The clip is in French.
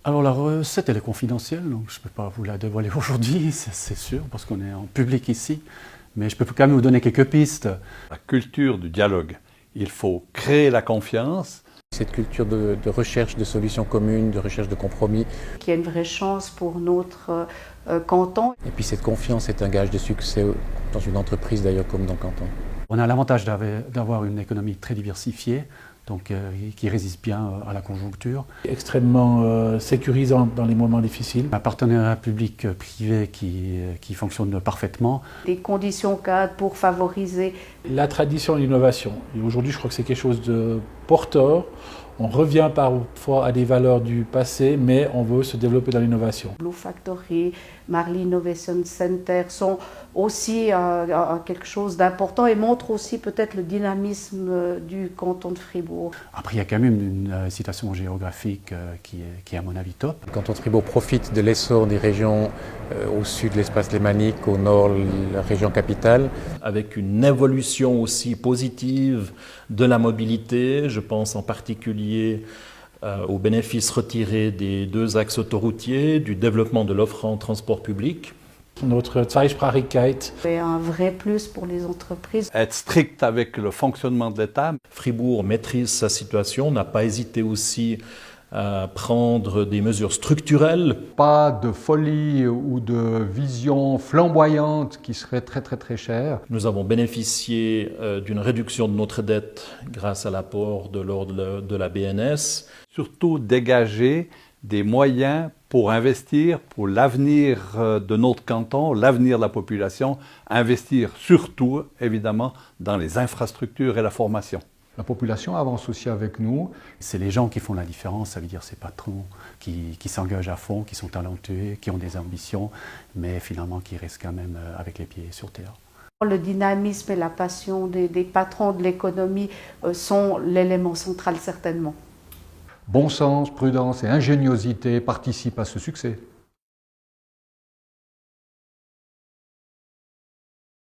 Alors la recette, elle est confidentielle, donc je ne peux pas vous la dévoiler aujourd'hui, c'est sûr, parce qu'on est en public ici. Mais je peux quand même vous donner quelques pistes. La culture du dialogue. Il faut créer la confiance. Cette culture de recherche de solutions communes, de recherche de compromis. Qu'il y a une vraie chance pour notre canton. Et puis cette confiance est un gage de succès dans une entreprise d'ailleurs comme dans le canton. On a l'avantage d'avoir une économie très diversifiée, donc qui résiste bien à la conjoncture. Extrêmement sécurisant dans les moments difficiles. Un partenariat public-privé qui fonctionne parfaitement. Des conditions cadres pour favoriser La tradition et l'innovation. Et aujourd'hui, je crois que c'est quelque chose de porteur. On revient parfois à des valeurs du passé, mais on veut se développer dans l'innovation. Blue Factory, Marly Innovation Center sont aussi quelque chose d'important et montrent aussi peut-être le dynamisme du canton de Fribourg. Après, il y a quand même une citation géographique qui est à mon avis top. Le canton de Fribourg profite de l'essor des régions au sud l'espace lémanique, au nord la région capitale. Avec une évolution aussi positive de la mobilité, je pense en particulier aux bénéfices retirés des 2 axes autoroutiers, du développement de l'offre en transport public. Notre Zweisprachigkeit. C'est un vrai plus pour les entreprises. Être strict avec le fonctionnement de l'État. Fribourg maîtrise sa situation, n'a pas hésité aussi à prendre des mesures structurelles. Pas de folie ou de vision flamboyante qui serait très chère. Nous avons bénéficié d'une réduction de notre dette grâce à l'apport de l'ordre de la BNS. Surtout dégager des moyens pour investir, pour l'avenir de notre canton, l'avenir de la population, investir surtout, évidemment, dans les infrastructures et la formation. La population avance aussi avec nous. C'est les gens qui font la différence, ça veut dire ces patrons qui s'engagent à fond, qui sont talentueux, qui ont des ambitions, mais finalement qui restent quand même avec les pieds sur terre. Le dynamisme et la passion des patrons de l'économie sont l'élément central certainement. Bon sens, prudence et ingéniosité participent à ce succès.